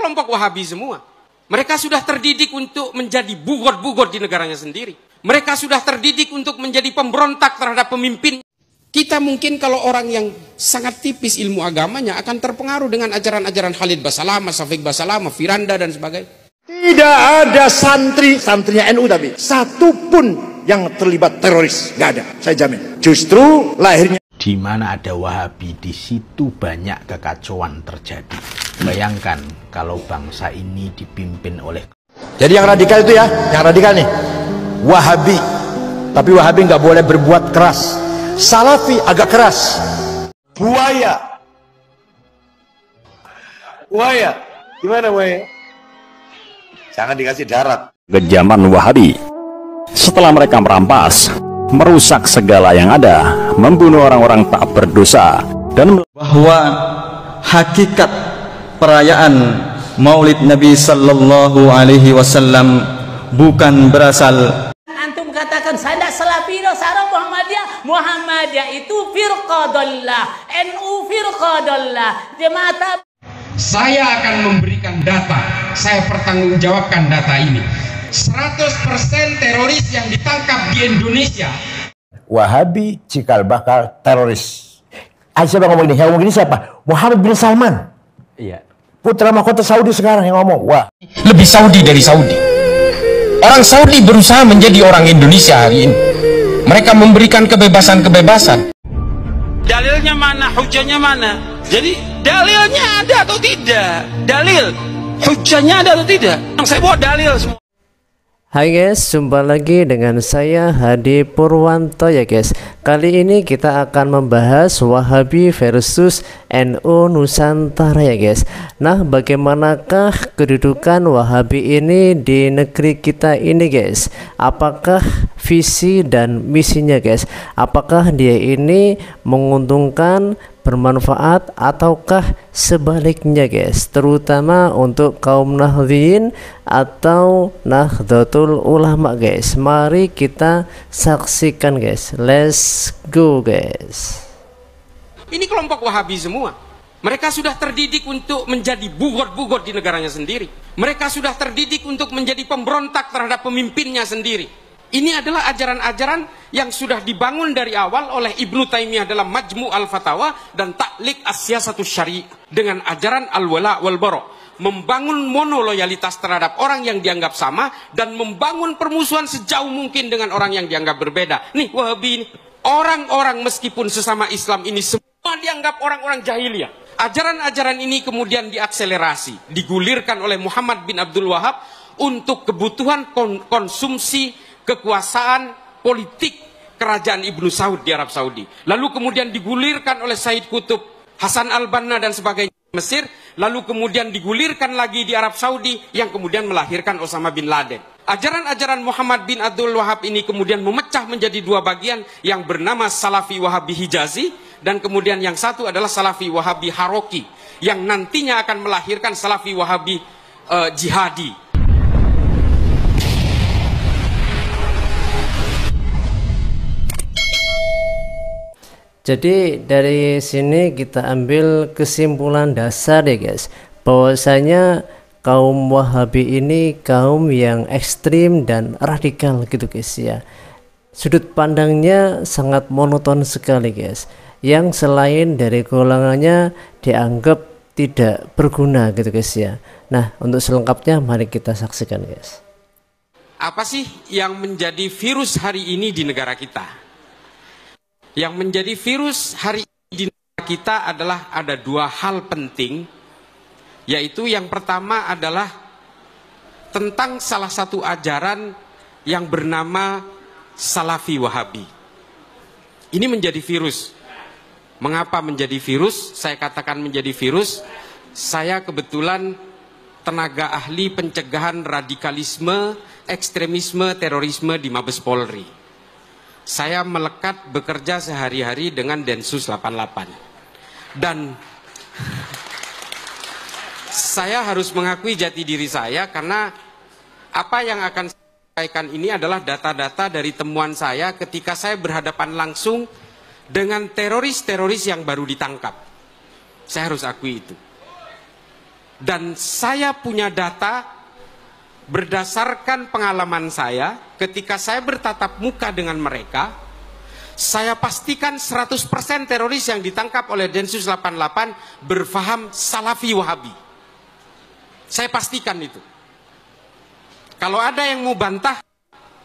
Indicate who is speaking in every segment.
Speaker 1: kelompok Wahabi semua. Mereka sudah terdidik untuk menjadi bugot-bugot di negaranya sendiri. Mereka sudah terdidik untuk menjadi pemberontak terhadap pemimpin. Kita mungkin kalau orang yang sangat tipis ilmu agamanya akan terpengaruh dengan ajaran-ajaran Khalid Basalamah, Syafiq Basalamah, Firanda dan sebagainya.
Speaker 2: Tidak ada santrinya NU tapi satu pun yang terlibat teroris, nggak ada, saya jamin. Justru lahirnya
Speaker 3: di mana ada Wahabi, di situ banyak kekacauan terjadi. Bayangkan kalau bangsa ini dipimpin oleh.
Speaker 2: Jadi yang radikal itu ya, yang radikal nih Wahabi, tapi Wahabi nggak boleh berbuat keras. Salafi agak keras. Buaya, gimana buaya? Jangan dikasih darat.
Speaker 4: Kejaman Wahabi. Setelah mereka merampas, merusak segala yang ada, membunuh orang-orang tak berdosa, dan
Speaker 5: bahwa hakikat perayaan Maulid Nabi Sallallahu Alaihi Wasallam bukan berasal.
Speaker 6: Antum katakan saya Salafiyah, saya Muhammadiyah itu firqadallah, NU firqadallah, jemaah.
Speaker 1: Saya akan memberikan data, saya pertanggungjawabkan data ini. 100% teroris yang ditangkap di Indonesia
Speaker 2: Wahabi cikal bakal teroris. Siapa yang ngomong ini? Yang ngomong ini siapa? Muhammad bin Salman.
Speaker 3: Iya.
Speaker 2: Putra mahkota Saudi sekarang yang ngomong. Wah.
Speaker 1: lebih Saudi dari Saudi. Orang Saudi berusaha menjadi orang Indonesia hari ini. Mereka memberikan kebebasan-kebebasan.
Speaker 7: Dalilnya mana? Hujahnya mana? Jadi dalilnya ada atau tidak? Dalil, hujahnya ada atau tidak? Yang saya bawa dalil semua.
Speaker 8: Hai guys, jumpa lagi dengan saya Hadi Purwanto ya guys. Kali ini kita akan membahas Wahabi versus NU Nusantara ya guys. Nah, bagaimanakah kedudukan Wahabi ini di negeri kita ini guys? Apakah visi dan misinya guys? Apakah dia ini menguntungkan, bermanfaat, ataukah sebaliknya guys, terutama untuk kaum Nahdliyin atau Nahdlatul Ulama guys? Mari kita saksikan guys, let's go guys.
Speaker 1: Ini kelompok Wahabi semua. Mereka sudah terdidik untuk menjadi bugot-bugot di negaranya sendiri. Mereka sudah terdidik untuk menjadi pemberontak terhadap pemimpinnya sendiri. Ini adalah ajaran-ajaran yang sudah dibangun dari awal oleh Ibnu Taimiyah dalam Majmu' al-Fatawa dan Ta'liq as-Siyasatus Syari' dengan ajaran al-wala wal bara, membangun monoloyalitas terhadap orang yang dianggap sama dan membangun permusuhan sejauh mungkin dengan orang yang dianggap berbeda. Nih Wahabi ini, orang-orang meskipun sesama Islam ini semua dianggap orang-orang jahiliyah. Ajaran-ajaran ini kemudian diakselerasi, digulirkan oleh Muhammad bin Abdul Wahab untuk kebutuhan konsumsi kekuasaan politik kerajaan Ibnu Saud di Arab Saudi. Lalu kemudian digulirkan oleh Said Qutb, Hasan al-Banna dan sebagainya di Mesir. Lalu kemudian digulirkan lagi di Arab Saudi yang kemudian melahirkan Osama bin Laden. Ajaran-ajaran Muhammad bin Abdul Wahab ini kemudian memecah menjadi dua bagian yang bernama Salafi Wahabi Hijazi dan kemudian yang satu adalah Salafi Wahabi Haroki yang nantinya akan melahirkan Salafi Wahabi Jihadi.
Speaker 8: Jadi dari sini kita ambil kesimpulan dasar ya guys, bahwasanya kaum Wahabi ini kaum yang ekstrim dan radikal gitu guys ya. Sudut pandangnya sangat monoton sekali guys, yang selain dari golongannya dianggap tidak berguna gitu guys ya. Nah, untuk selengkapnya mari kita saksikan guys.
Speaker 1: Apa sih yang menjadi virus hari ini di negara kita? Yang menjadi virus hari ini di negara kita adalah ada dua hal penting, yaitu yang pertama adalah tentang salah satu ajaran yang bernama Salafi Wahabi. Ini menjadi virus. Mengapa menjadi virus? Saya katakan menjadi virus. Saya kebetulan tenaga ahli pencegahan radikalisme, ekstremisme, terorisme di Mabes Polri. Saya melekat bekerja sehari-hari dengan Densus 88. Dan saya harus mengakui jati diri saya karena apa yang akan saya sampaikan ini adalah data-data dari temuan saya ketika saya berhadapan langsung dengan teroris-teroris yang baru ditangkap. Saya harus akui itu. Dan saya punya data berdasarkan pengalaman saya ketika saya bertatap muka dengan mereka. Saya pastikan 100% teroris yang ditangkap oleh Densus 88 berfaham Salafi Wahabi. Saya pastikan itu. Kalau ada yang mau bantah,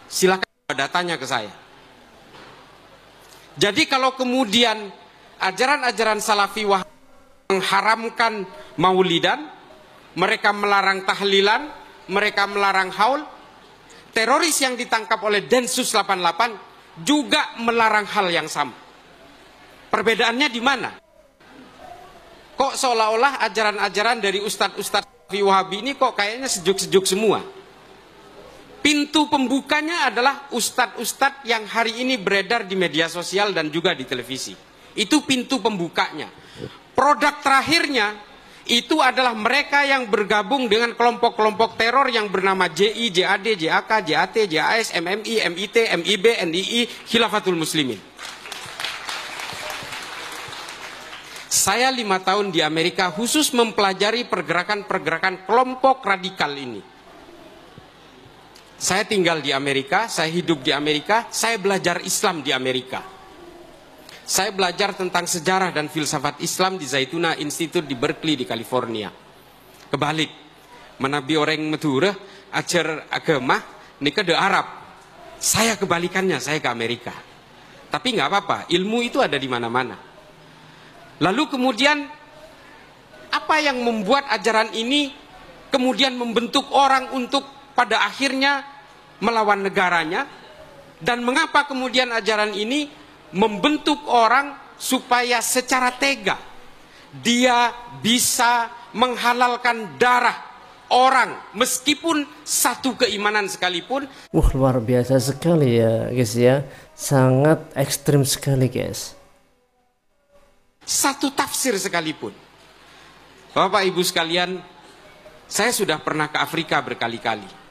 Speaker 1: silakan datanya ke saya. Jadi kalau kemudian ajaran-ajaran Salafi Wahabi mengharamkan maulidan, mereka melarang tahlilan, mereka melarang haul, teroris yang ditangkap oleh Densus 88 juga melarang hal yang sama. Perbedaannya di mana? Kok seolah-olah ajaran-ajaran dari ustadz-ustadz Salafi Wahabi ini kok kayaknya sejuk-sejuk semua. Pintu pembukanya adalah ustadz-ustadz yang hari ini beredar di media sosial dan juga di televisi. Itu pintu pembukanya. Produk terakhirnya itu adalah mereka yang bergabung dengan kelompok-kelompok teror yang bernama JI, JAD, JAK, JAT, JAS, MMI, MIT, MIB, NII, Khilafatul Muslimin. Saya 5 tahun di Amerika khusus mempelajari pergerakan-pergerakan kelompok radikal ini. Saya tinggal di Amerika, saya hidup di Amerika, saya belajar Islam di Amerika. Saya belajar tentang sejarah dan filsafat Islam di Zaytuna Institute di Berkeley di California. Kebalik, menabi orang Madura ajar agama nikah de Arab. Saya kebalikannya, saya ke Amerika. Tapi nggak apa-apa, ilmu itu ada di mana-mana. Lalu kemudian apa yang membuat ajaran ini kemudian membentuk orang untuk pada akhirnya melawan negaranya, dan mengapa kemudian ajaran ini membentuk orang supaya secara tega dia bisa menghalalkan darah orang meskipun satu keimanan sekalipun.
Speaker 8: Luar biasa sekali ya guys ya, sangat ekstrim sekali guys.
Speaker 1: Satu tafsir sekalipun. Bapak Ibu sekalian, saya sudah pernah ke Afrika berkali-kali.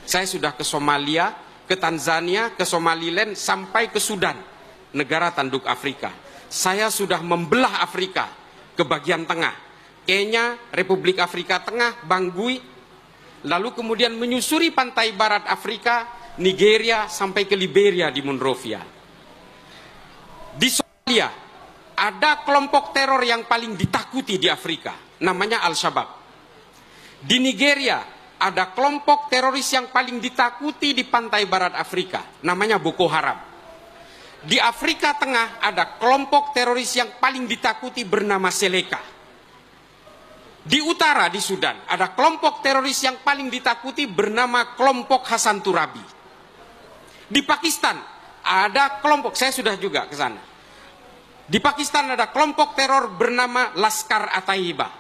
Speaker 1: Saya sudah ke Somalia, ke Tanzania, ke Somaliland, sampai ke Sudan, negara tanduk Afrika. Saya sudah membelah Afrika ke bagian tengah, Kenya, Republik Afrika Tengah, Bangui, lalu kemudian menyusuri pantai barat Afrika, Nigeria, sampai ke Liberia di Monrovia. Di Somalia ada kelompok teror yang paling ditakuti di Afrika, namanya Al-Shabaab. Di Nigeria ada kelompok teroris yang paling ditakuti di pantai barat Afrika, namanya Boko Haram. Di Afrika Tengah ada kelompok teroris yang paling ditakuti bernama Seleka. Di utara, di Sudan, ada kelompok teroris yang paling ditakuti bernama kelompok Hasan Turabi. Di Pakistan ada kelompok, saya sudah juga ke sana. Di Pakistan ada kelompok teror bernama Laskar At-Taiba.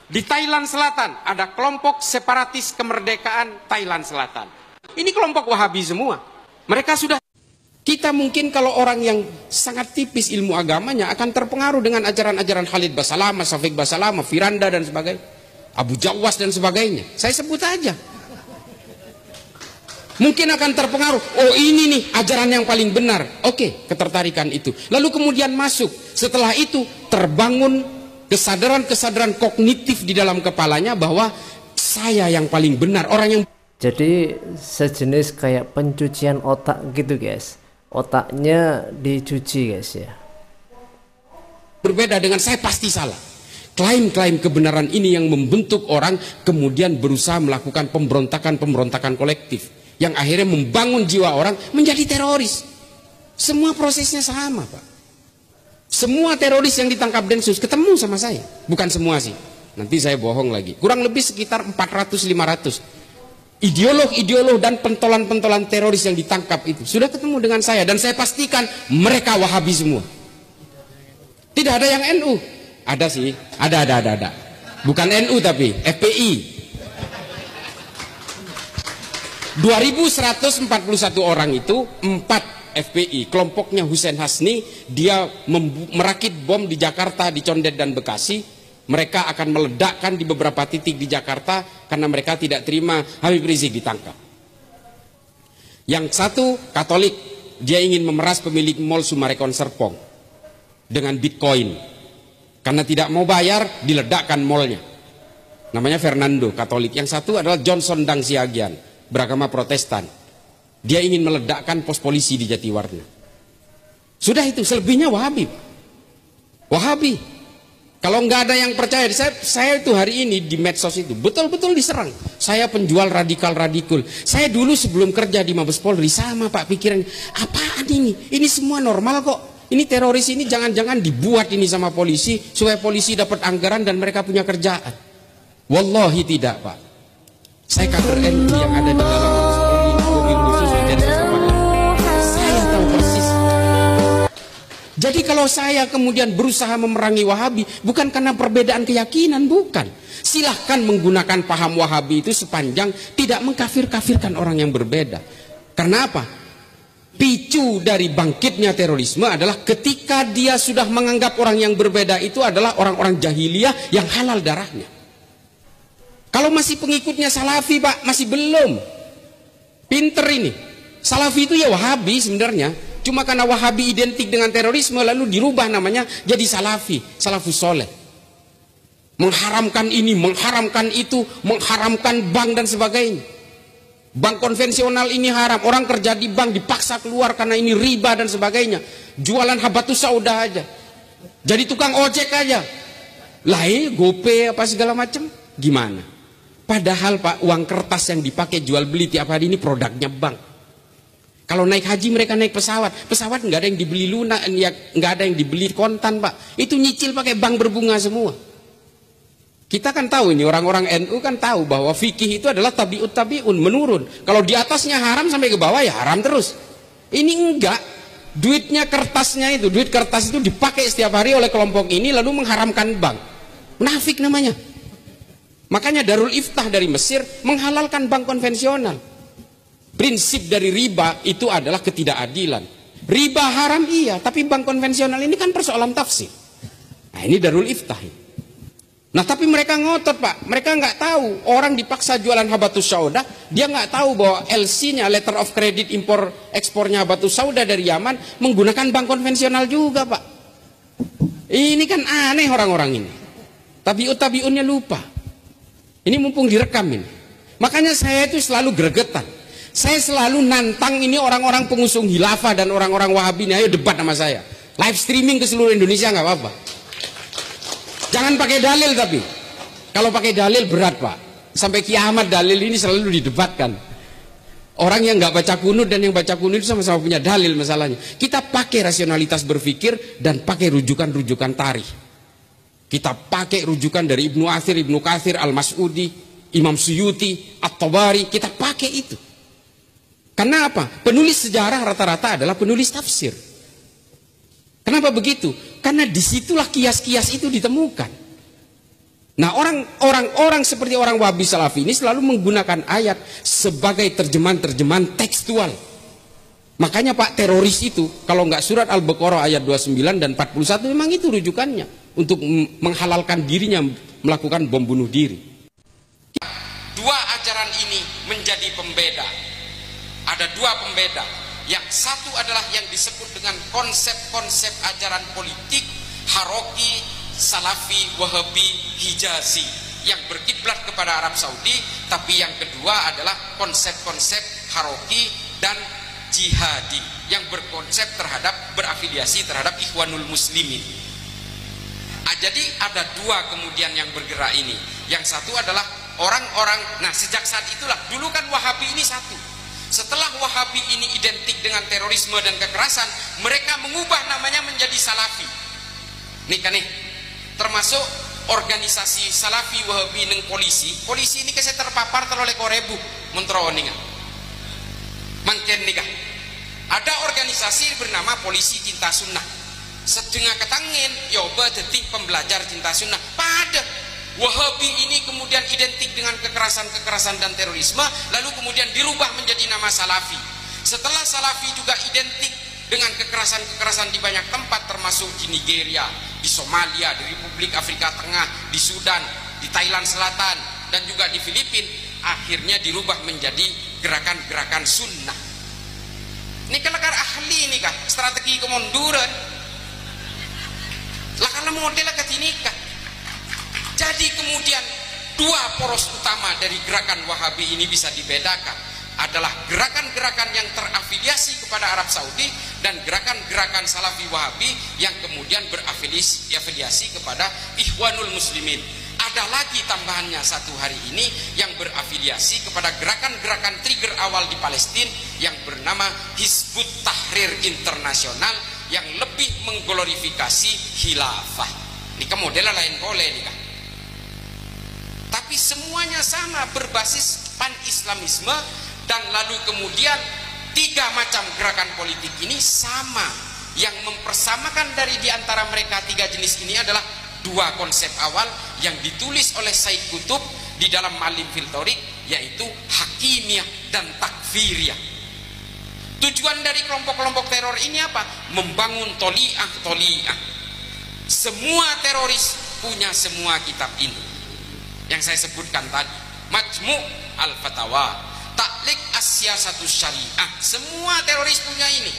Speaker 1: Di Thailand Selatan ada kelompok separatis kemerdekaan Thailand Selatan. Ini kelompok Wahabi semua. Mereka sudah. Kita mungkin kalau orang yang sangat tipis ilmu agamanya akan terpengaruh dengan ajaran-ajaran Khalid Basalamah, Syafiq Basalamah, Firanda dan sebagainya, Abu Jawas dan sebagainya. Saya sebut aja. Mungkin akan terpengaruh. Oh ini nih ajaran yang paling benar. Oke, ketertarikan itu. Lalu kemudian masuk. Setelah itu terbangun kesadaran-kesadaran kognitif di dalam kepalanya bahwa saya yang paling benar, orang yang.
Speaker 8: Jadi sejenis kayak pencucian otak gitu guys. Otaknya dicuci guys ya.
Speaker 1: Berbeda dengan saya pasti salah. Klaim-klaim kebenaran ini yang membentuk orang kemudian berusaha melakukan pemberontakan kolektif yang akhirnya membangun jiwa orang menjadi teroris. Semua prosesnya sama, Pak. Semua teroris yang ditangkap Densus ketemu sama saya. Bukan semua sih. Nanti saya bohong lagi. Kurang lebih sekitar 400-500 ideolog-ideolog dan pentolan-pentolan teroris yang ditangkap itu sudah ketemu dengan saya, dan saya pastikan mereka Wahabi semua. Tidak ada yang NU. Ada sih, ada. Bukan NU tapi FPI. 2141 orang itu 4 FPI, kelompoknya Hussein Hasni. Dia merakit bom di Jakarta, di Condet dan Bekasi. Mereka akan meledakkan di beberapa titik di Jakarta karena mereka tidak terima Habib Rizik ditangkap. Yang satu Katolik, dia ingin memeras pemilik Mall Sumarekon Serpong dengan Bitcoin. Karena tidak mau bayar, diledakkan mallnya. namanya Fernando, Katolik. Yang satu adalah Johnson Dang Siagian, beragama Protestan. Dia ingin meledakkan pos polisi di Jatiwarna. Sudah itu, selebihnya Wahabi. Wahabi. Kalau nggak ada yang percaya, saya itu hari ini di medsos itu betul-betul diserang. Saya penjual radikal-radikal. Saya dulu sebelum kerja di Mabes Polri sama Pak pikiran, apaan ini? Ini semua normal kok. Ini teroris ini jangan-jangan dibuat ini sama polisi supaya polisi dapat anggaran dan mereka punya kerjaan. Wallahi tidak, Pak. Saya kader NU yang ada di dalam Mabes Polri, mobil khusus identitas. Saya tahu persis. Jadi kalau saya kemudian berusaha memerangi Wahabi, bukan karena perbedaan keyakinan, bukan. Silahkan menggunakan paham Wahabi itu sepanjang tidak mengkafir-kafirkan orang yang berbeda. Karena apa? Picu dari bangkitnya terorisme adalah ketika dia sudah menganggap orang yang berbeda itu adalah orang-orang jahiliyah yang halal darahnya. Kalau masih pengikutnya Salafi, Pak, masih belum. Pinter ini. Salafi itu ya Wahabi sebenarnya. Cuma karena Wahabi identik dengan terorisme lalu dirubah namanya jadi Salafi, Salafus Soleh. Mengharamkan ini, mengharamkan itu, mengharamkan bank dan sebagainya. Bank konvensional ini haram, orang kerja di bank dipaksa keluar karena ini riba dan sebagainya. Jualan habatus sauda aja. Jadi tukang ojek aja. GoPay apa segala macam. Gimana? Padahal Pak, uang kertas yang dipakai jual beli tiap hari ini produknya bank. Kalau naik haji mereka naik pesawat nggak ada yang dibeli lunak, nggak ada yang dibeli kontan, Pak. Itu nyicil pakai bank berbunga semua. Kita kan tahu ini, orang-orang NU kan tahu bahwa fikih itu adalah tabi'un menurun. Kalau di atasnya haram sampai ke bawah ya haram terus. Ini enggak. Duitnya kertasnya itu, duit kertas itu dipakai setiap hari oleh kelompok ini lalu mengharamkan bank. Munafik namanya. Makanya Darul Iftah dari Mesir menghalalkan bank konvensional. Prinsip dari riba itu adalah ketidakadilan. Riba haram iya, tapi bank konvensional ini kan persoalan tafsir. Nah ini Darul Iftah. Nah tapi mereka ngotot, Pak. Mereka nggak tahu orang dipaksa jualan habatus sauda, dia nggak tahu bahwa LC-nya, letter of credit impor ekspornya habatus sauda dari Yaman menggunakan bank konvensional juga, Pak. Ini kan aneh orang-orang ini. Tabi'unnya lupa. Ini mumpung direkam ini. Makanya saya itu selalu gregetan. Saya selalu nantang ini orang-orang pengusung khilafah dan orang-orang Wahabi ini, ayo debat sama saya. Live streaming ke seluruh Indonesia nggak apa-apa. Jangan pakai dalil tapi. Kalau pakai dalil berat, Pak. Sampai kiamat dalil ini selalu didebatkan. Orang yang nggak baca kunut dan yang baca kunut itu sama-sama punya dalil masalahnya. Kita pakai rasionalitas berpikir dan pakai rujukan-rujukan tarikh. Kita pakai rujukan dari Ibnu Athir, Ibnu Katsir, Al-Mas'udi, Imam Suyuti, At-Tabari. Kita pakai itu. Karena apa? Penulis sejarah rata-rata adalah penulis tafsir. Kenapa begitu? Karena disitulah kias-kias itu ditemukan. Nah orang-orang seperti orang Wahabi Salafi ini selalu menggunakan ayat sebagai terjemahan-terjemahan tekstual. Makanya Pak, teroris itu kalau nggak surat Al-Baqarah ayat 29 dan 41 memang itu rujukannya untuk menghalalkan dirinya melakukan bom bunuh diri. Dua ajaran ini menjadi pembeda. Ada dua pembeda. Yang satu adalah yang disebut dengan konsep-konsep ajaran politik Haroki, Salafi, Wahabi, Hijazi yang berkiblat kepada Arab Saudi. Tapi yang kedua adalah konsep-konsep Haroki dan Jihadi yang berkonsep terhadap, berafiliasi terhadap Ikhwanul Muslimin. Jadi ada dua kemudian yang bergerak ini. Yang satu adalah orang-orang, nah sejak saat itulah, dulu kan Wahabi ini satu. Setelah Wahabi ini identik dengan terorisme dan kekerasan, mereka mengubah namanya menjadi Salafi. Nih kan nih, termasuk organisasi Salafi Wahabi neng polisi ini saya terpapar oleh korebu mentroningan. Mangken nih kan, ada organisasi bernama Polisi Cinta Sunnah. Setengah ketangin, yoba detik pembelajar cinta sunnah. Pada Wahabi ini kemudian identik dengan kekerasan-kekerasan dan terorisme, lalu kemudian dirubah menjadi nama Salafi. Setelah Salafi juga identik dengan kekerasan-kekerasan di banyak tempat, termasuk di Nigeria, di Somalia, di Republik Afrika Tengah, di Sudan, di Thailand Selatan, dan juga di Filipina, akhirnya dirubah menjadi gerakan-gerakan sunnah. Ini kelakar ahli ini kah? Strategi kemunduran. Lah karena modelnya ketinikah. Jadi kemudian Dua poros utama dari gerakan Wahabi ini bisa dibedakan adalah gerakan-gerakan yang terafiliasi kepada Arab Saudi dan gerakan-gerakan Salafi Wahabi yang kemudian berafiliasi kepada Ikhwanul Muslimin. Ada lagi tambahannya satu hari ini yang berafiliasi kepada gerakan-gerakan trigger awal di Palestina yang bernama Hizbut Tahrir Internasional yang lebih mengglorifikasi khilafah. Ini modelnya lain boleh nih kan. Tapi semuanya sama, berbasis pan-islamisme, dan lalu kemudian tiga macam gerakan politik ini sama. Yang mempersamakan dari diantara mereka tiga jenis ini adalah dua konsep awal yang ditulis oleh Said Qutb di dalam Malim fil Thoriq, yaitu hakimiyah dan takfiriyah. Tujuan dari kelompok-kelompok teror ini apa? Membangun toli'ah. Semua teroris punya semua kitab ini yang saya sebutkan tadi, Majmu' al-Fatawa, Ta'liq as-Siyasatus Syariah, semua teroris punya ini.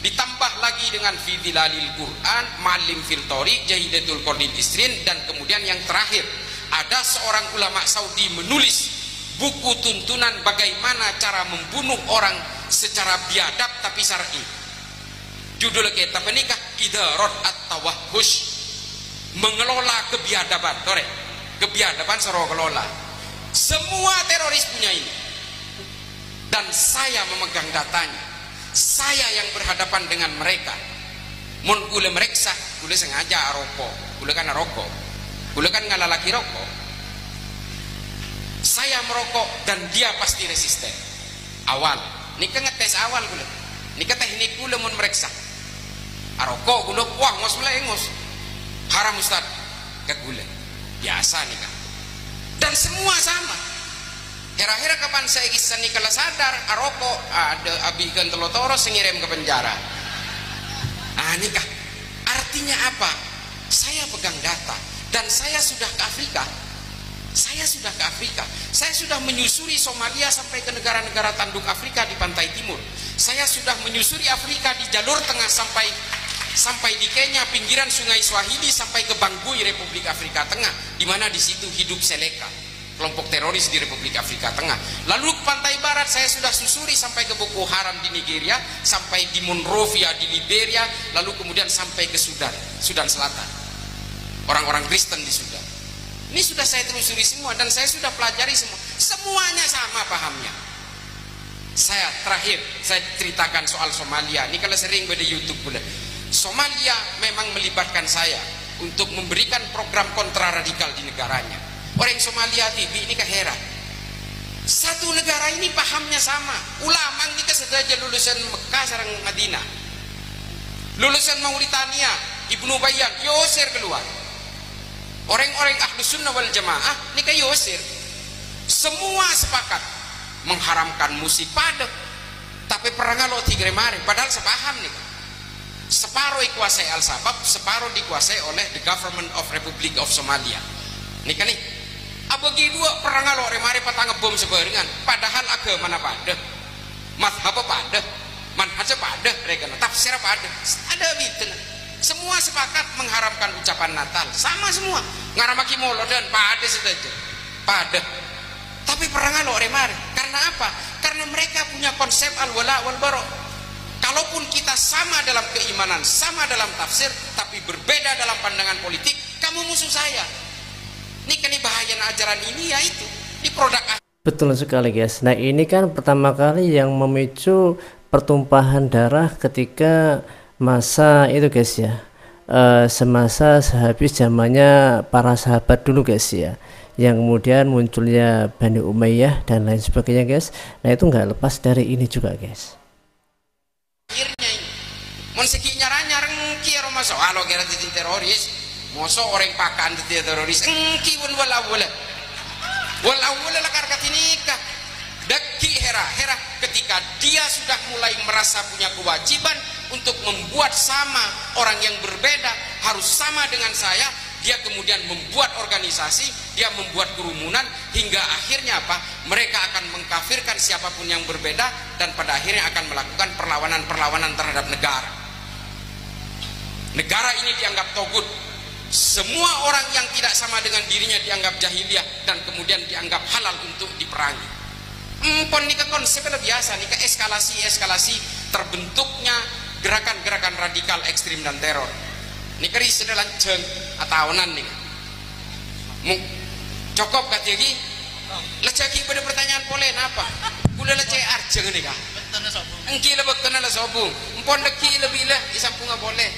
Speaker 1: Ditambah lagi dengan Fi Dhilalil Quran, Malim fil Thoriq, Jahidatul Qordil Isrin, dan kemudian yang terakhir ada seorang ulama Saudi menulis buku tuntunan bagaimana cara membunuh orang secara biadab tapi syar'i. Judul kitab menikah Idarat at-Tawahhush, mengelola kebiadaban. Kebiadaban soro kelola. Semua teroris punya ini, dan saya memegang datanya. Saya yang berhadapan dengan mereka. Mun kule mereksa, kule sengaja rokok, kule kan rokok, kule kan ngalalaki rokok. Saya merokok dan dia pasti resisten. Awal, nika ngetes awal kule, nika teknik kule mun mereksa. Rokok kule, wah ngos mulai ngos, haram ustad, ke kule. Biasa nih kan, dan semua sama. Hera-hera kapan saya kisah nih kalau sadar aroko ada abikan telotoro sengirim ke penjara. Nikah artinya apa? Saya pegang data dan saya sudah ke Afrika. Saya sudah menyusuri Somalia sampai ke negara-negara tanduk Afrika di pantai timur. Saya sudah menyusuri Afrika di jalur tengah sampai di Kenya, pinggiran Sungai Swahili, sampai ke Bangui, Republik Afrika Tengah, di mana di situ hidup Seleka, kelompok teroris di Republik Afrika Tengah. Lalu ke pantai barat saya sudah susuri sampai ke Boko Haram di Nigeria, sampai di Monrovia di Liberia, lalu kemudian sampai ke Sudan Selatan, orang-orang Kristen di Sudan. Ini sudah saya telusuri semua dan saya sudah pelajari semua. Semuanya sama pahamnya. Saya terakhir saya ceritakan soal Somalia. Ini kalau sering pada YouTube boleh. Somalia memang melibatkan saya untuk memberikan program kontra radikal di negaranya. Orang Somalia ini keheran. Satu negara ini pahamnya sama. Ulama ini kesedaja lulusan Mekah sareng Madinah. Lulusan Mauritania, Ibnu Bayyan, Yosir keluar. Orang-orang Ahlus Sunnah wal Jamaah ini kayak Yosir. Semua sepakat mengharamkan musik padat. Tapi perang lo tigre mari, padahal sepaham nih. Separuh dikuasai Al-Sabab, separuh dikuasai oleh the Government of Republic of Somalia. Nih kan nih. Abagi dua perang lo remari patang bom sebarengan. Padahal agama mana pada, mazhab pada, manhaj pada, regana tafsir pada. Ada gitu. Semua sepakat mengharamkan ucapan Natal, sama semua. Ngaramaki molodan pada saja, pada. Tapi perang lo remari. Karena apa? Karena mereka punya konsep al-wala wal bara. Kalaupun kita sama dalam keimanan, sama dalam tafsir, tapi berbeda dalam pandangan politik, kamu musuh saya. Ini kan bahaya ajaran ini, ya itu di produk.
Speaker 8: Betul sekali guys. Nah ini kan pertama kali yang memicu pertumpahan darah ketika masa itu guys ya, semasa sehabis zamannya para sahabat dulu guys ya, yang kemudian munculnya Bani Umayyah dan lain sebagainya guys. Nah itu nggak lepas dari ini juga guys.
Speaker 1: Akhirnya ini monseki nyarang kira masuk alo kira titik teroris, masuk orang pakan titik teroris engki pun wala lah karena nikah daki hera ketika dia sudah mulai merasa punya kewajiban untuk membuat sama orang yang berbeda, harus sama dengan saya, dia kemudian membuat organisasi, dia membuat kerumunan, hingga akhirnya apa? Mereka akan mengkafirkan siapapun yang berbeda dan pada akhirnya akan melakukan perlawanan terhadap negara. Negara ini dianggap togut, Semua orang yang tidak sama dengan dirinya dianggap jahiliyah dan kemudian dianggap halal untuk diperangi. Empon nikah konsepnya biasa, nikah eskalasi terbentuknya gerakan-gerakan radikal ekstrim dan teror. Nikah sudah lanceng atahunan nih. Cukup kata lagi. Lecaki pada pertanyaan polen apa? Kula lecai arjeng nih kah? Engki lebih kenal sobung. Empon leki lebih lah disampung nggak boleh.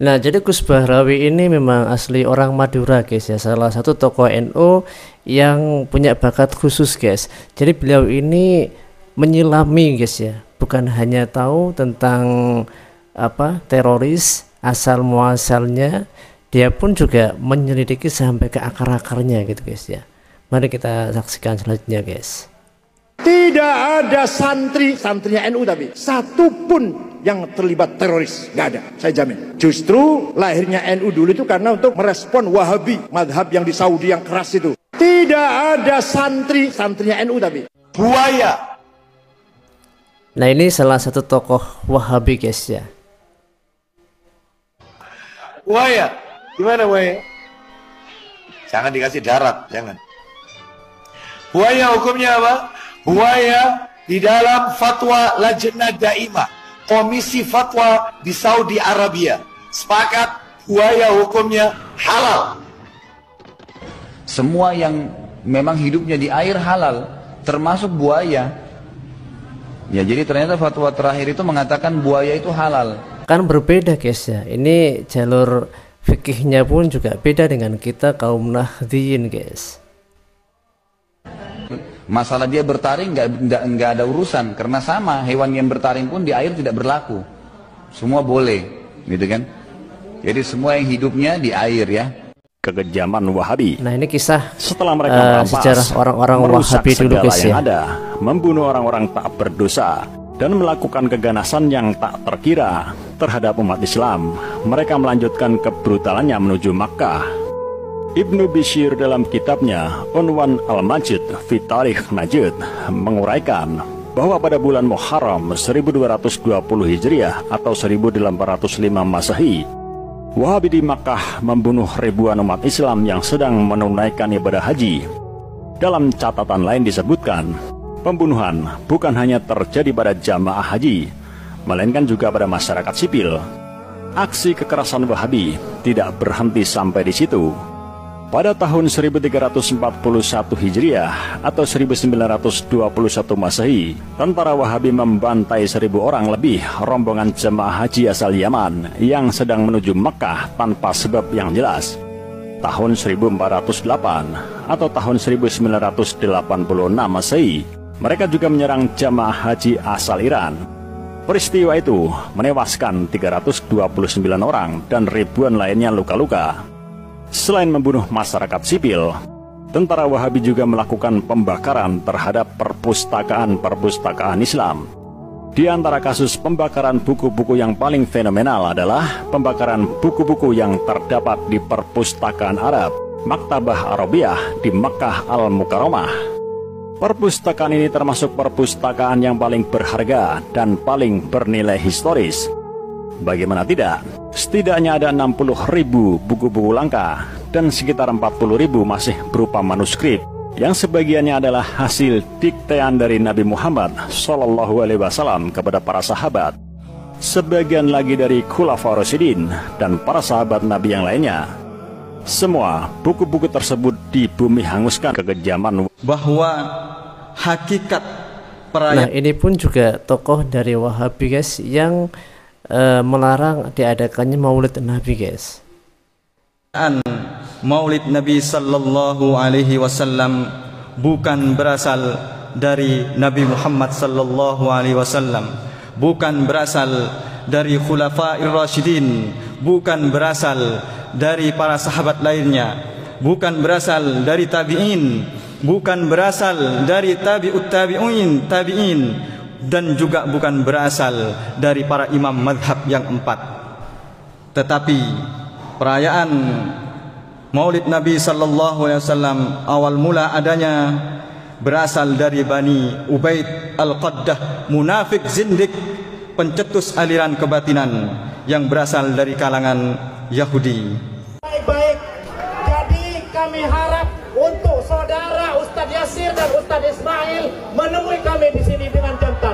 Speaker 8: Nah, jadi Gus Bahrawi ini memang asli orang Madura guys ya, salah satu tokoh NU yang punya bakat khusus guys. Jadi beliau ini menyilami guys ya, bukan hanya tahu tentang teroris asal muasalnya, dia pun juga menyelidiki sampai ke akar-akarnya gitu guys ya. Mari kita saksikan selanjutnya guys.
Speaker 2: Tidak ada santrinya NU tapi satu pun yang terlibat teroris, nggak ada, saya jamin. Justru lahirnya NU dulu itu karena untuk merespon Wahabi, madhab yang di Saudi yang keras itu. Tidak ada santrinya NU tapi buaya.
Speaker 8: Nah, ini salah satu tokoh Wahabi guys ya.
Speaker 9: Buaya, gimana buaya? Jangan dikasih darat, jangan. Buaya hukumnya apa? Buaya di dalam fatwa Lajnah Daimah, Komisi Fatwa di Saudi Arabia, sepakat buaya hukumnya halal.
Speaker 10: Semua yang memang hidupnya di air halal, termasuk buaya. Ya, jadi ternyata fatwa terakhir itu mengatakan buaya itu halal.
Speaker 8: Kan berbeda guys ya, ini jalur fikihnya pun juga beda dengan kita kaum Nahdliyin guys.
Speaker 10: Masalah dia bertaring nggak ada urusan, karena sama hewan yang bertaring pun di air tidak berlaku, semua boleh, gitu kan? Jadi semua yang hidupnya di air ya.
Speaker 4: Kekejaman Wahabi.
Speaker 8: Nah, ini kisah
Speaker 4: setelah mereka merampas,
Speaker 8: sejarah orang-orang Wahabi dulu guys ya.
Speaker 4: Ada, membunuh orang-orang tak berdosa dan melakukan keganasan yang tak terkira terhadap umat Islam. Mereka melanjutkan kebrutalannya menuju Makkah. Ibnu Bishir dalam kitabnya Unwan Al-Majid fi Tarikh Najd menguraikan bahwa pada bulan Muharram 1220 Hijriah atau 1805 Masehi, Wahabi di Makkah membunuh ribuan umat Islam yang sedang menunaikan ibadah haji. Dalam catatan lain disebutkan, pembunuhan bukan hanya terjadi pada jamaah haji, melainkan juga pada masyarakat sipil. Aksi kekerasan Wahabi tidak berhenti sampai di situ. Pada tahun 1341 Hijriah atau 1921 Masehi, tentara Wahabi membantai 1.000 orang lebih rombongan jemaah haji asal Yaman yang sedang menuju Mekah tanpa sebab yang jelas. Tahun 1408 atau tahun 1986 Masehi, mereka juga menyerang jemaah haji asal Iran. Peristiwa itu menewaskan 329 orang dan ribuan lainnya luka-luka. Selain membunuh masyarakat sipil, tentara Wahabi juga melakukan pembakaran terhadap perpustakaan-perpustakaan Islam. Di antara kasus pembakaran buku-buku yang paling fenomenal adalah pembakaran buku-buku yang terdapat di perpustakaan Arab, Maktabah Arabiyah di Makkah Al-Mukarramah. Perpustakaan ini termasuk perpustakaan yang paling berharga dan paling bernilai historis. Bagaimana tidak? Setidaknya ada 60.000 buku-buku langka dan sekitar 40.000 masih berupa manuskrip yang sebagiannya adalah hasil diktean dari Nabi Muhammad SAW kepada para sahabat. Sebagian lagi dari Khulafaur Rasyidin dan para sahabat Nabi yang lainnya. Semua buku-buku tersebut di bumi hanguskan kekejaman.
Speaker 5: Bahwa hakikat perayaan.
Speaker 8: Nah, ini pun juga tokoh dari Wahabi guys yang melarang diadakannya Maulid Nabi guys.
Speaker 5: Maulid Nabi sallallahu alaihi wasallam bukan berasal dari Nabi Muhammad sallallahu alaihi wasallam, bukan berasal dari Khulafair Rasyidin, bukan berasal dari para sahabat lainnya, bukan berasal dari tabi'in, bukan berasal dari tabi'ut tabi'in, dan juga bukan berasal dari para imam madhab yang 4. Tetapi perayaan Maulid Nabi sallallahu alaihi wasallam awal mula adanya berasal dari Bani Ubaid Al-Qaddah, munafik zindik, pencetus aliran kebatinan yang berasal dari kalangan Yahudi.
Speaker 2: Baik-baik kami harap untuk saudara Ustadz Yasir dan Ustadz Ismail menemui kami di sini dengan jantan.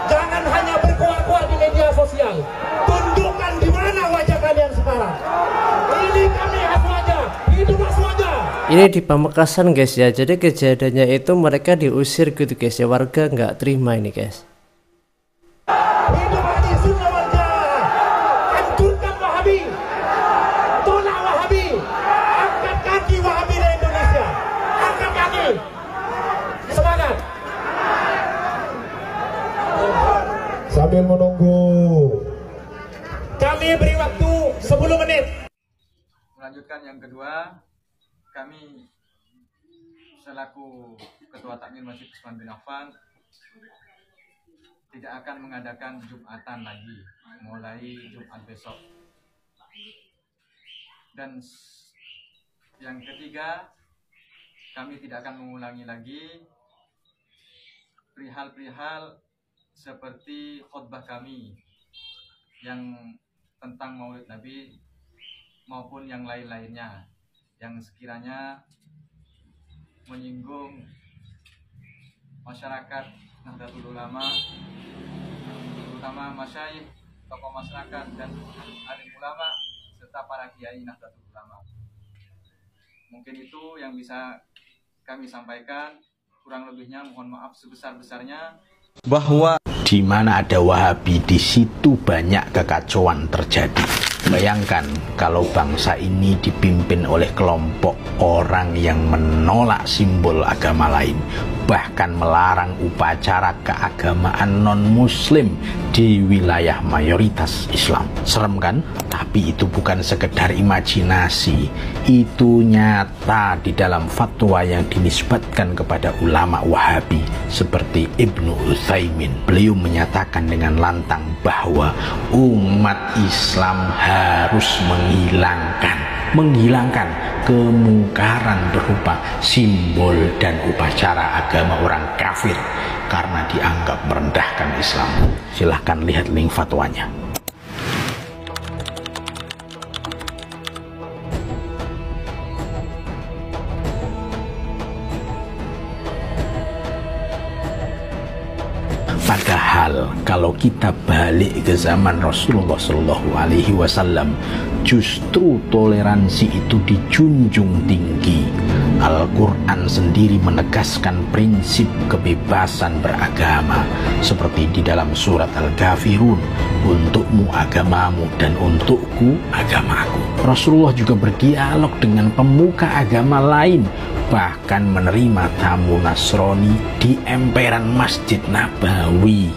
Speaker 2: Jangan hanya berkuat-kuat di media sosial. Tunjukkan di mana wajah kalian sekarang. Ini kami Aswaja, hidup Aswaja.
Speaker 8: Ini di Pamekasan guys ya. Jadi kejadiannya itu mereka diusir gitu guys ya. Warga nggak terima ini guys.
Speaker 2: Hidup Haji Sunnah wal Jamaah. Hancurkan Wahabi. Tolak Wahabi. Angkat kaki Wahabi dari Indonesia. Angkat kaki. Semangat. Sambil menunggu, kami beri waktu 10 menit.
Speaker 5: Melanjutkan yang kedua, kami selaku Ketua Takmir Masjid Utsman bin Affan tidak akan mengadakan Jumatan lagi mulai Jumat besok. Dan yang ketiga, kami tidak akan mengulangi lagi perihal-perihal seperti khutbah kami yang tentang Maulid Nabi maupun yang lain-lainnya yang sekiranya menyinggung masyarakat Nahdlatul Ulama, terutama masyayikh, tokoh masyarakat dan alim ulama serta para kiai Nahdlatul Ulama. Mungkin itu yang bisa kami sampaikan. Kurang lebihnya mohon maaf sebesar-besarnya.
Speaker 3: Bahwa di mana ada Wahabi, di situ banyak kekacauan terjadi. Bayangkan kalau bangsa ini dipimpin oleh kelompok orang yang menolak simbol agama lain, bahkan melarang upacara keagamaan non-muslim di wilayah mayoritas Islam. Serem kan? Tapi itu bukan sekedar imajinasi, itu nyata di dalam fatwa yang dinisbatkan kepada ulama Wahabi seperti Ibnu Utsaimin. Beliau menyatakan dengan lantang bahwa umat Islam harus menghilangkan kemungkaran berupa simbol dan upacara agama orang kafir karena dianggap merendahkan Islam. Silahkan lihat link fatwanya. Padahal kalau kita balik ke zaman Rasulullah SAW, justru toleransi itu dijunjung tinggi. Al-Quran sendiri menegaskan prinsip kebebasan beragama, seperti di dalam surat Al-Kafirun, untukmu agamamu dan untukku agamaku. Rasulullah juga berdialog dengan pemuka agama lain, bahkan menerima tamu Nasrani di emperan Masjid Nabawi.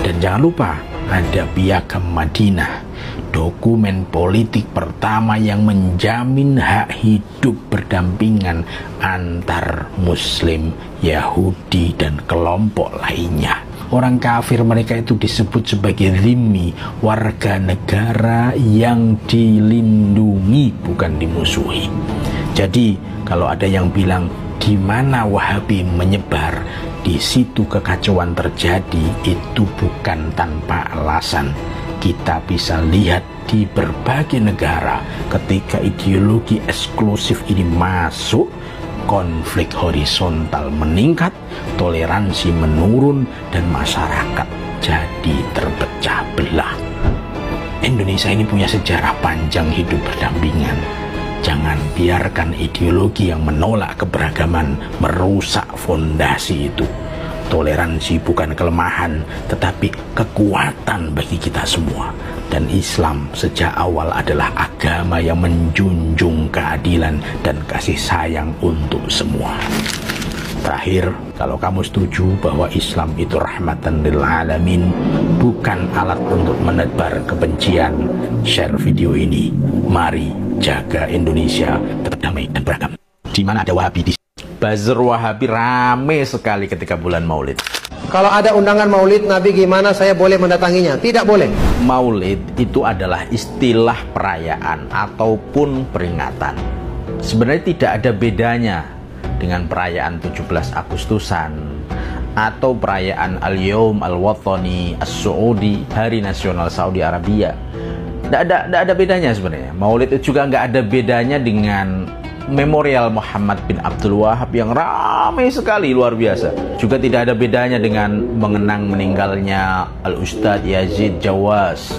Speaker 3: Dan jangan lupa ada Piagam Madinah, dokumen politik pertama yang menjamin hak hidup berdampingan antar Muslim, Yahudi, dan kelompok lainnya. Orang kafir mereka itu disebut sebagai dhimmi, warga negara yang dilindungi, bukan dimusuhi. Jadi kalau ada yang bilang di mana Wahabi menyebar, di situ kekacauan terjadi, itu bukan tanpa alasan. Kita bisa lihat di berbagai negara ketika ideologi eksklusif ini masuk, konflik horizontal meningkat, toleransi menurun, dan masyarakat jadi terpecah belah. Indonesia ini punya sejarah panjang hidup berdampingan. Jangan biarkan ideologi yang menolak keberagaman merusak fondasi itu. Toleransi bukan kelemahan, tetapi kekuatan bagi kita semua. Dan Islam sejak awal adalah agama yang menjunjung keadilan dan kasih sayang untuk semua. Terakhir, kalau kamu setuju bahwa Islam itu rahmatan lil alamin, bukan alat untuk menebar kebencian, share video ini. Mari jaga Indonesia tetap damai dan beragam. Di mana ada Wahabi, di buzzer Wahabi rame sekali ketika bulan Maulid.
Speaker 11: Kalau ada undangan Maulid Nabi, gimana saya boleh mendatanginya? Tidak boleh.
Speaker 3: Maulid itu adalah istilah perayaan ataupun peringatan. Sebenarnya tidak ada bedanya dengan perayaan 17 Agustusan atau perayaan Al-Yawm Al-Wathani As-Saudi, Hari Nasional Saudi Arabia. Tidak ada bedanya sebenarnya. Maulid itu juga nggak ada bedanya dengan Memorial Muhammad bin Abdul Wahab yang ramai sekali, luar biasa. Juga tidak ada bedanya dengan mengenang meninggalnya Al-Ustadz Yazid Jawas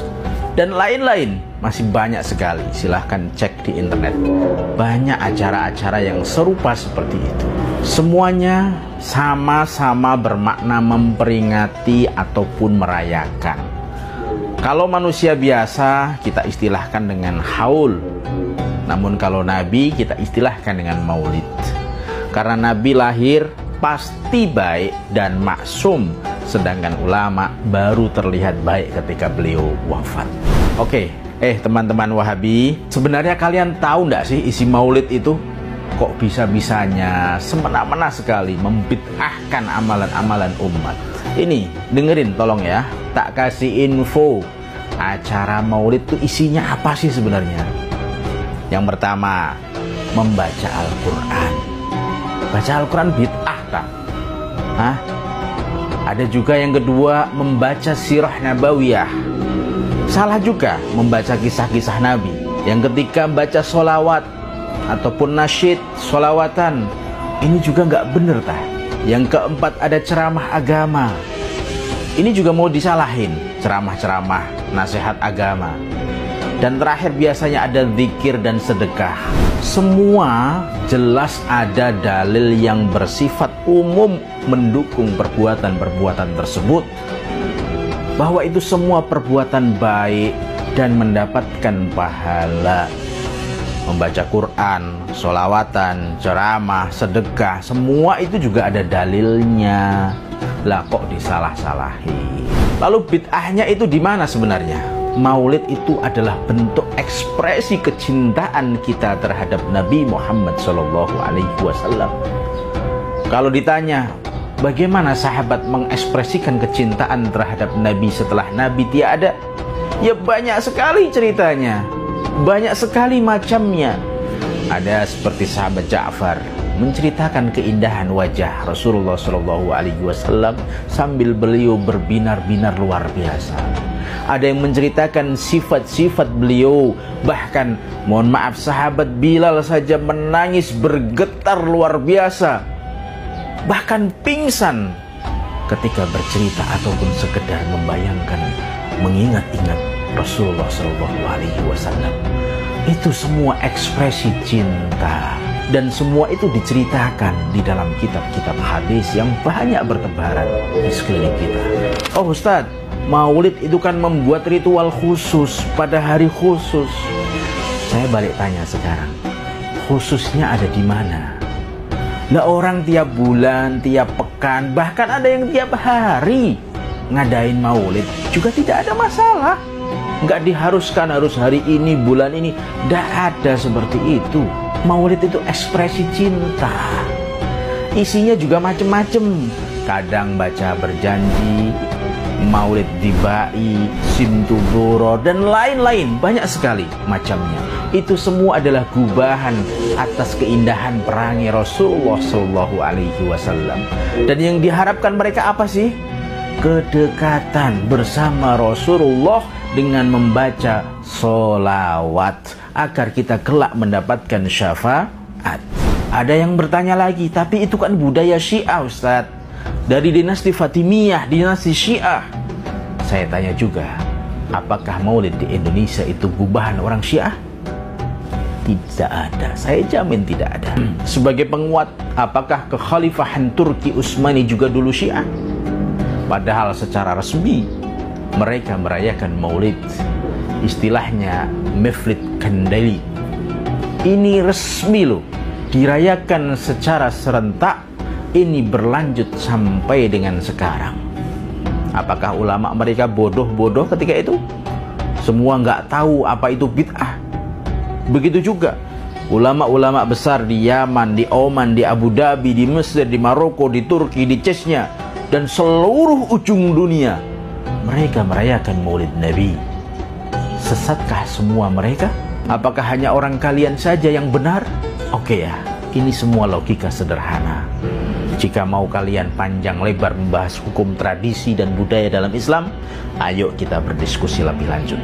Speaker 3: dan lain-lain. Masih banyak sekali, silahkan cek di internet. Banyak acara-acara yang serupa seperti itu. Semuanya sama-sama bermakna memperingati ataupun merayakan. Kalau manusia biasa kita istilahkan dengan haul, namun kalau Nabi kita istilahkan dengan maulid. Karena Nabi lahir pasti baik dan maksum, sedangkan ulama baru terlihat baik ketika beliau wafat. Oke, teman-teman Wahabi, sebenarnya kalian tahu nggak sih isi maulid itu? Kok bisa-bisanya semena-mena sekali membid'ahkan amalan-amalan umat. Ini, dengerin tolong ya, tak kasih info. Acara maulid itu isinya apa sih sebenarnya? Yang pertama, membaca Al-Quran. Baca Al-Quran bid'ah tak? Hah? Ada juga yang kedua, membaca sirah nabawiyah. Salah juga membaca kisah-kisah Nabi. Yang ketiga, baca sholawat ataupun nasyid, sholawatan. Ini juga nggak bener tah. Yang keempat, ada ceramah agama. Ini juga mau disalahin, ceramah-ceramah nasihat agama. Dan terakhir biasanya ada zikir dan sedekah. Semua jelas ada dalil yang bersifat umum mendukung perbuatan-perbuatan tersebut, bahwa itu semua perbuatan baik dan mendapatkan pahala. Membaca Quran, sholawatan, ceramah, sedekah, semua itu juga ada dalilnya. Lah kok disalah-salahi? Lalu bid'ahnya itu di mana sebenarnya? Maulid itu adalah bentuk ekspresi kecintaan kita terhadap Nabi Muhammad SAW. Kalau ditanya, bagaimana sahabat mengekspresikan kecintaan terhadap Nabi setelah Nabi tiada? Ya banyak sekali ceritanya, banyak sekali macamnya. Ada seperti sahabat Ja'far menceritakan keindahan wajah Rasulullah SAW sambil beliau berbinar-binar luar biasa. Ada yang menceritakan sifat-sifat beliau. Bahkan, mohon maaf, sahabat Bilal saja menangis bergetar luar biasa, bahkan pingsan ketika bercerita ataupun sekedar membayangkan, mengingat-ingat Rasulullah SAW. Itu semua ekspresi cinta. Dan semua itu diceritakan di dalam kitab-kitab hadis yang banyak bertebaran di sekeliling kita. Oh Ustadz, maulid itu kan membuat ritual khusus pada hari khusus. Saya balik tanya sekarang, khususnya ada di mana? Lah orang tiap bulan, tiap pekan, bahkan ada yang tiap hari ngadain maulid juga tidak ada masalah. Nggak diharuskan harus hari ini, bulan ini. Nggak ada seperti itu. Maulid itu ekspresi cinta. Isinya juga macem-macem. Kadang baca berjanji, maulid dibai, simtuburo, dan lain-lain. Banyak sekali macamnya. Itu semua adalah gubahan atas keindahan perangi Rasulullah SAW. Dan yang diharapkan mereka apa sih? Kedekatan bersama Rasulullah dengan membaca sholawat, agar kita kelak mendapatkan syafaat. Ada yang bertanya lagi, tapi itu kan budaya Syiah Ustadz, dari dinasti Fatimiyah, dinasti Syiah. Saya tanya juga, apakah maulid di Indonesia itu gubahan orang Syiah? Tidak ada, saya jamin tidak ada. Sebagai penguat, apakah kekhalifahan Turki Utsmani juga dulu Syiah? Padahal secara resmi mereka merayakan maulid, istilahnya Mevlid Kandili. Ini resmi loh, dirayakan secara serentak. Ini berlanjut sampai dengan sekarang. Apakah ulama mereka bodoh-bodoh ketika itu? Semua nggak tahu apa itu bid'ah. Begitu juga ulama-ulama besar di Yaman, di Oman, di Abu Dhabi, di Mesir, di Maroko, di Turki, di Chechnya, dan seluruh ujung dunia, mereka merayakan maulid Nabi. Sesatkah semua mereka? Apakah hanya orang kalian saja yang benar? Oke ya, ini semua logika sederhana. Jika mau kalian panjang lebar membahas hukum tradisi dan budaya dalam Islam, ayo kita berdiskusi lebih lanjut.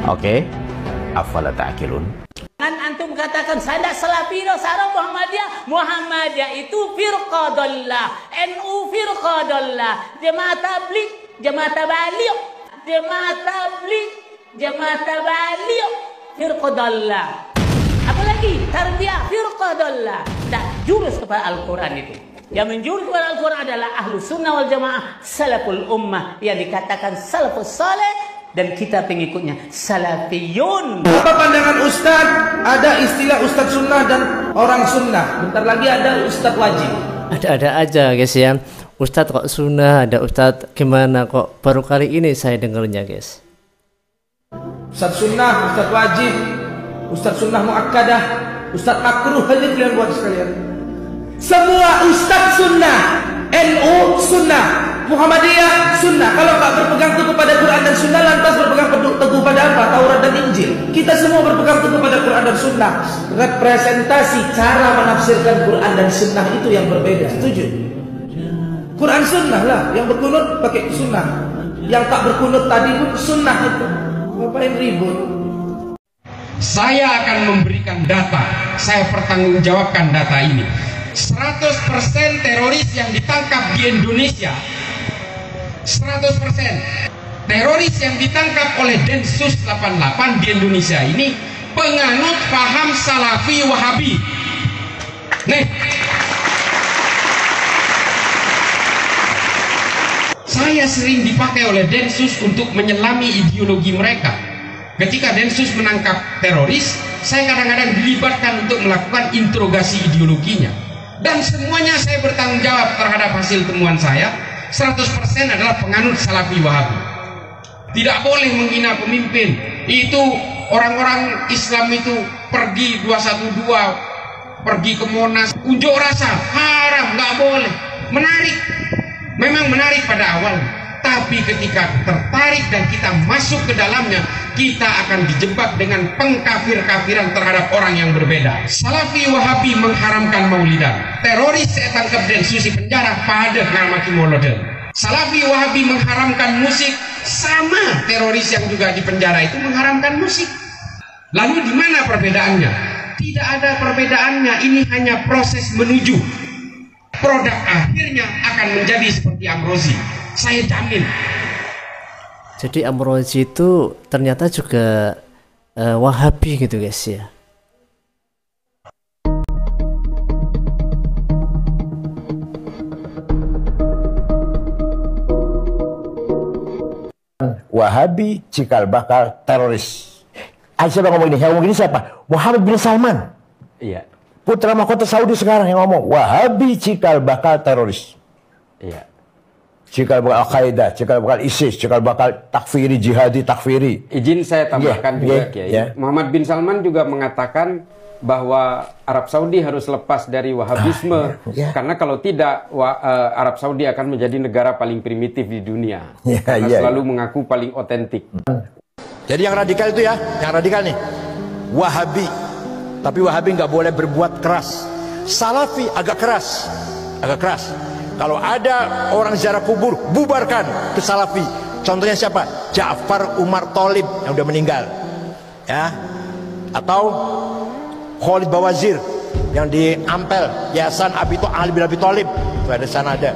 Speaker 3: Oke? Afala ta'qilun?
Speaker 6: Kan antum antum katakan saya tidak salafi, sarah Muhammadiyah. Muhammadiyah itu firqadullah, NU firqadullah, jemaah tabligh, jemaah tabaligh, jemaah tabligh, jemaah tabaligh, firqadullah. Apalagi tarbiyah firqadullah. Dan jurus kepada Al-Quran itu. Yang menjurus kepada Al-Quran adalah ahlu sunnah wal jamaah, salaful ummah, yang dikatakan salafus saleh, dan kita pengikutnya salafiyun.
Speaker 12: Apa pandangan Ustaz? Ada istilah Ustaz sunnah dan orang sunnah. Bentar lagi ada Ustaz wajib.
Speaker 8: Ada-ada aja guys ya. Ustaz kok sunnah, ada Ustaz gimana kok baru kali ini saya dengarnya guys.
Speaker 12: Ustaz sunnah, Ustaz wajib, Ustaz sunnah muakkadah, Ustaz makruh, hadir kalian buat sekalian. Semua Ustaz sunnah, NU sunnah, Muhammadiyah sunnah. Kalau nggak berpegang teguh pada Quran dan sunnah, lantas berpegang teguh pada apa? Taurat dan Injil. Kita semua berpegang teguh pada Quran dan sunnah. Representasi cara menafsirkan Quran dan sunnah itu yang berbeda. Setuju? Quran sunnah lah, yang berkunut pakai sunnah, yang tak berkunut tadi pun sunnah itu. Ngapain ribut?
Speaker 1: Saya akan memberikan data, saya pertanggungjawabkan data ini. 100% teroris yang ditangkap di Indonesia, 100% teroris yang ditangkap oleh Densus 88 di Indonesia ini penganut paham Salafi Wahabi. Nih, saya sering dipakai oleh Densus untuk menyelami ideologi mereka. Ketika Densus menangkap teroris, saya kadang-kadang dilibatkan untuk melakukan interogasi ideologinya. Dan semuanya saya bertanggung jawab terhadap hasil temuan saya. 100% adalah penganut Salafi Wahabi. Tidak boleh menghina pemimpin. Itu orang-orang Islam itu pergi 212, pergi ke Monas, unjuk rasa, haram, nggak boleh. Menarik, memang menarik pada awal. Tapi ketika tertarik dan kita masuk ke dalamnya, kita akan dijebak dengan pengkafir-kafiran terhadap orang yang berbeda. Salafi Wahabi mengharamkan maulidan. Teroris saya tangkap Densus di penjara pada ngaramaki maulidan. Salafi Wahabi mengharamkan musik, sama teroris yang juga di penjara itu mengharamkan musik. Lalu di mana perbedaannya? Tidak ada perbedaannya. Ini hanya proses menuju. Produk akhirnya akan menjadi seperti Amrozi. Saya jamin.
Speaker 8: Jadi Amrozi itu ternyata juga Wahabi gitu guys ya.
Speaker 2: Wahabi cikal bakal teroris. Siapa ngomong ini? Yang ngomong ini siapa? Muhammad bin Salman.
Speaker 13: Iya.
Speaker 2: Putra mahkota Saudi sekarang yang ngomong Wahabi cikal bakal teroris.
Speaker 13: Iya.
Speaker 2: Cikal bakal Al-Qaeda, cikal bakal ISIS, cikal bakal takfiri, jihadi, takfiri.
Speaker 13: Izin saya tambahkan juga Kiai. Muhammad bin Salman juga mengatakan bahwa Arab Saudi harus lepas dari Wahabisme karena kalau tidak Arab Saudi akan menjadi negara paling primitif di dunia karena selalu mengaku paling otentik.
Speaker 2: Jadi yang radikal itu ya, yang radikal nih Wahabi, tapi Wahabi nggak boleh berbuat keras. Salafi agak keras, agak keras. Kalau ada orang ziarah kubur, bubarkan ke Salafi. Contohnya siapa? Ja'far Umar Tholib yang udah meninggal, ya, atau Khalid Bawazir yang di Ampel, Yayasan Ali bin Abi Tholib, itu ada sana ada.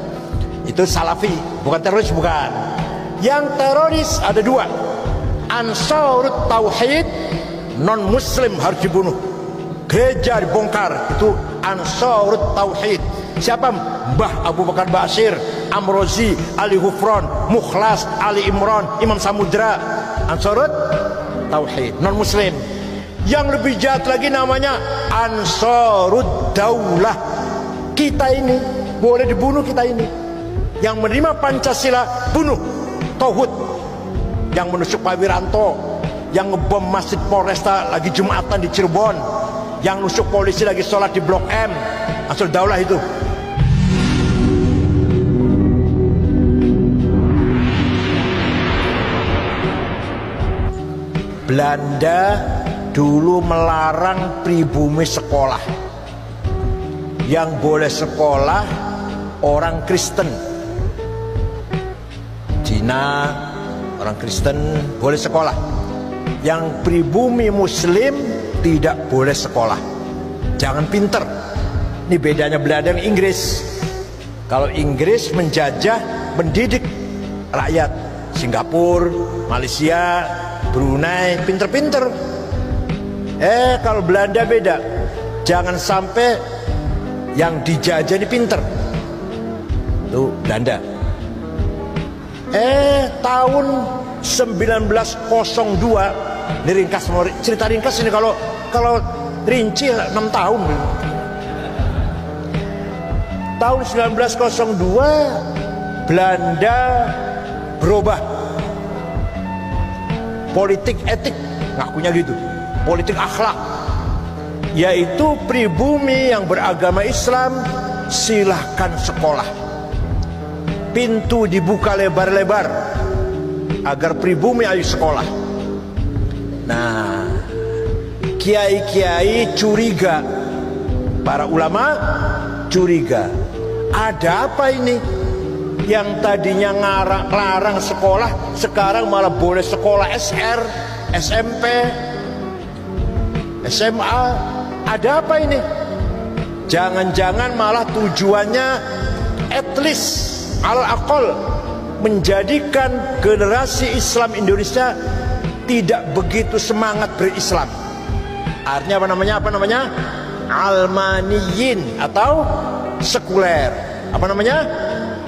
Speaker 2: Itu Salafi, bukan teroris, bukan. Yang teroris ada dua, Ansarut Tauhid, non Muslim harus dibunuh, gereja dibongkar, itu Ansarut Tauhid. Siapa? Mbah Abu Bakar Basir, Amrozi, Ali Hufron, Mukhlas, Ali Imran, Imam Samudra. Ansarut Tauhid, non Muslim. Yang lebih jahat lagi namanya Ansarud Daulah. Kita ini boleh dibunuh, kita ini yang menerima Pancasila bunuh. Tauhid yang menusuk Pak Wiranto, yang ngebom Masjid Polresta lagi Jumatan di Cirebon, yang nusuk polisi lagi sholat di Blok M. Ansarud Daulah itu. Belanda dulu melarang pribumi sekolah. Yang boleh sekolah orang Kristen. Cina, orang Kristen boleh sekolah. Yang pribumi Muslim tidak boleh sekolah, jangan pinter. Ini bedanya Belanda dan Inggris. Kalau Inggris menjajah, mendidik rakyat. Singapura, Malaysia, Brunei, pinter-pinter. Kalau Belanda beda. Jangan sampai yang dijajah ini pinter. Tuh Belanda. Tahun 1902, ini ringkas, cerita ringkas ini, kalau rinci 6 tahun. Tahun 1902 Belanda berubah. Politik etik, ngakunya gitu. Politik akhlak, yaitu pribumi yang beragama Islam silahkan sekolah. Pintu dibuka lebar-lebar agar pribumi ayo sekolah. Nah, kiai-kiai curiga, para ulama curiga, ada apa ini? Yang tadinya larang sekolah, sekarang malah boleh sekolah SR, SMP, SMA. Ada apa ini? Jangan-jangan malah tujuannya at least al-aqal menjadikan generasi Islam Indonesia tidak begitu semangat berislam. Artinya apa namanya? Almaniyin atau sekuler. Apa namanya?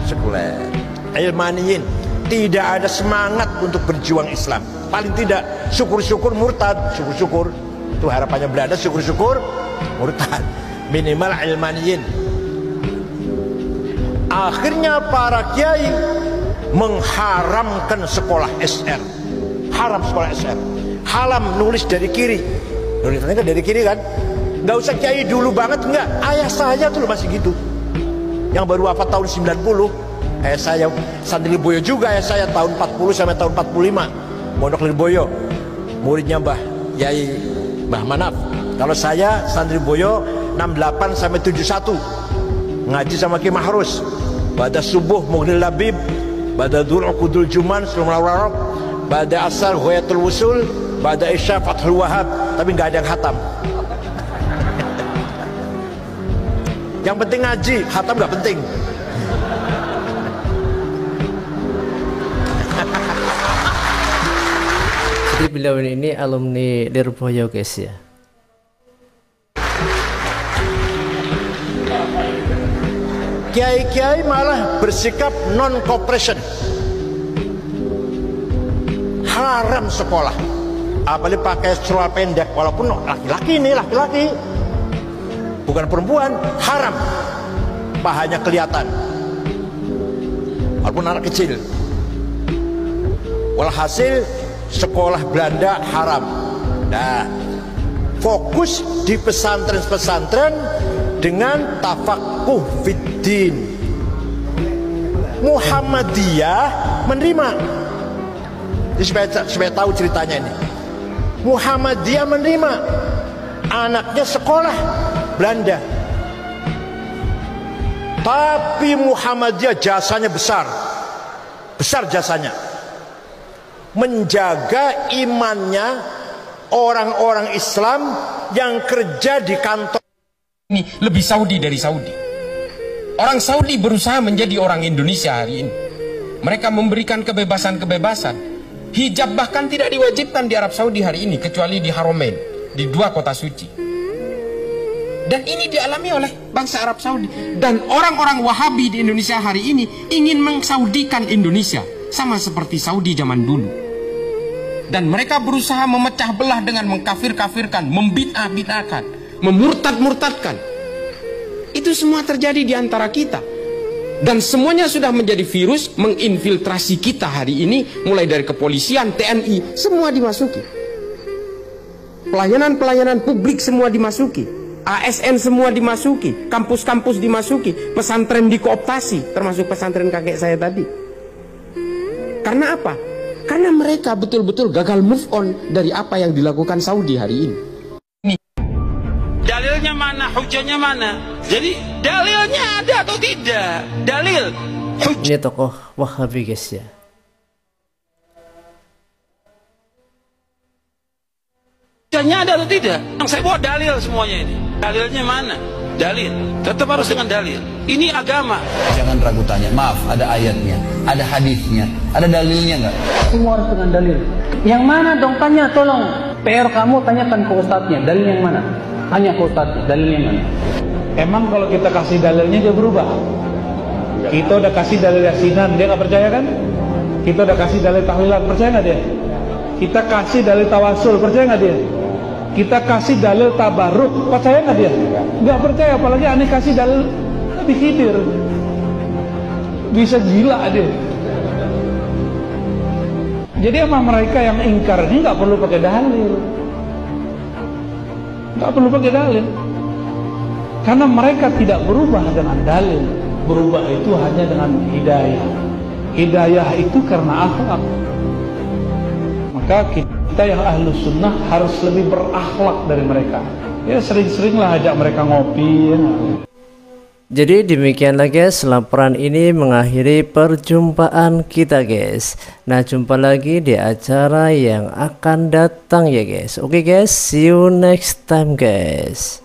Speaker 2: Sekuler. Almaniyin. Tidak ada semangat untuk berjuang Islam. Paling tidak syukur-syukur murtad. Syukur-syukur. Itu harapannya Belanda, syukur-syukur murtad. Minimal almaniyin. Akhirnya para kiai mengharamkan sekolah SR. Haram sekolah SR. Haram nulis dari kiri. Nulisnya kan dari kiri kan. Nggak usah kiai dulu banget, enggak. Ayah saya tuh masih gitu. Yang baru wafat tahun 90. Ayah saya Santri Lirboyo juga. Ayah saya tahun 40 sampai tahun 45. Pondok Lirboyo. Muridnya Mbah Manaf. Kalau saya Santri Lirboyo 68 sampai 71. Ngaji sama Ki Mahrus. Pada subuh Mughnil Labib, pada Dzul Uqudul Juman, pada asar Ghayatul Wusul, pada isya Fathul Wahab, tapi nggak ada yang khatam. Yang penting ngaji, khatam nggak penting.
Speaker 8: Jadi beliau ini alumni Lirboyo guys ya.
Speaker 2: Kiai-kiai malah bersikap non-cooperation. Haram sekolah. Apalagi pakai seluar pendek. Walaupun laki-laki ini, laki-laki. Bukan perempuan, haram. Pahanya kelihatan. Walaupun anak kecil. Walhasil sekolah Belanda haram. Nah, fokus di pesantren-pesantren dengan tafakuh fiddin. Muhammadiyah menerima. Jadi supaya tahu ceritanya ini. Muhammadiyah menerima anaknya sekolah Belanda. Tapi Muhammadiyah jasanya besar. Besar jasanya. Menjaga imannya orang-orang Islam yang kerja di kantor
Speaker 1: ini lebih Saudi dari Saudi. Orang Saudi berusaha menjadi orang Indonesia hari ini. Mereka memberikan kebebasan-kebebasan. Hijab bahkan tidak diwajibkan di Arab Saudi hari ini, kecuali di Haramain, di 2 kota suci. Dan ini dialami oleh bangsa Arab Saudi. Dan orang-orang Wahabi di Indonesia hari ini ingin mengsaudikan Indonesia, sama seperti Saudi zaman dulu. Dan mereka berusaha memecah belah dengan mengkafir-kafirkan, membid'ah-bid'ahkan, memurtad-murtadkan. Itu semua terjadi di antara kita. Dan semuanya sudah menjadi virus menginfiltrasi kita hari ini, mulai dari kepolisian, TNI, semua dimasuki. Pelayanan-pelayanan publik semua dimasuki. ASN semua dimasuki, kampus-kampus dimasuki, pesantren dikooptasi, termasuk pesantren kakek saya tadi. Karena apa? Karena mereka betul-betul gagal move on dari apa yang dilakukan Saudi hari ini.
Speaker 7: Dalilnya mana, hujahnya mana? Jadi dalilnya ada atau tidak? Dalil
Speaker 8: Ini tokoh Wahabi guys ya.
Speaker 7: hujahnya ada atau tidak? Yang saya bawa dalil semuanya ini. Dalilnya mana? Dalil. Tetap harus dengan dalil. Ini agama.
Speaker 10: Jangan ragu tanya. Maaf, ada ayatnya, ada hadisnya, ada dalilnya nggak?
Speaker 14: Semua harus dengan dalil. Yang mana dong? Tanya, tolong. PR kamu tanyakan ke ustadznya. Dalil yang mana? Tanya ke ustadznya. Dalil yang mana?
Speaker 15: Emang kalau kita kasih dalilnya dia berubah? Kita udah kasih dalil yasinan, dia nggak percaya kan? Kita udah kasih dalil tahlilan, percaya nggak dia? Kita kasih dalil tawasul, percaya nggak dia? Kita kasih dalil tabaruk, percaya nggak dia? Nggak percaya, apalagi aneh kasih dalil Nabi Khidir. Bisa gila dia. Jadi emang mereka yang ingkar ini nggak perlu pakai dalil, nggak perlu pakai dalil, karena mereka tidak berubah dengan dalil. Berubah itu hanya dengan hidayah. Hidayah itu karena akhlak. Maka kita yang ahlus sunnah harus lebih berakhlak dari mereka. Ya sering-seringlah ajak mereka ngopi ya.
Speaker 8: Jadi demikianlah guys, laporan ini mengakhiri perjumpaan kita guys. Nah, jumpa lagi di acara yang akan datang ya guys. Oke guys, see you next time guys.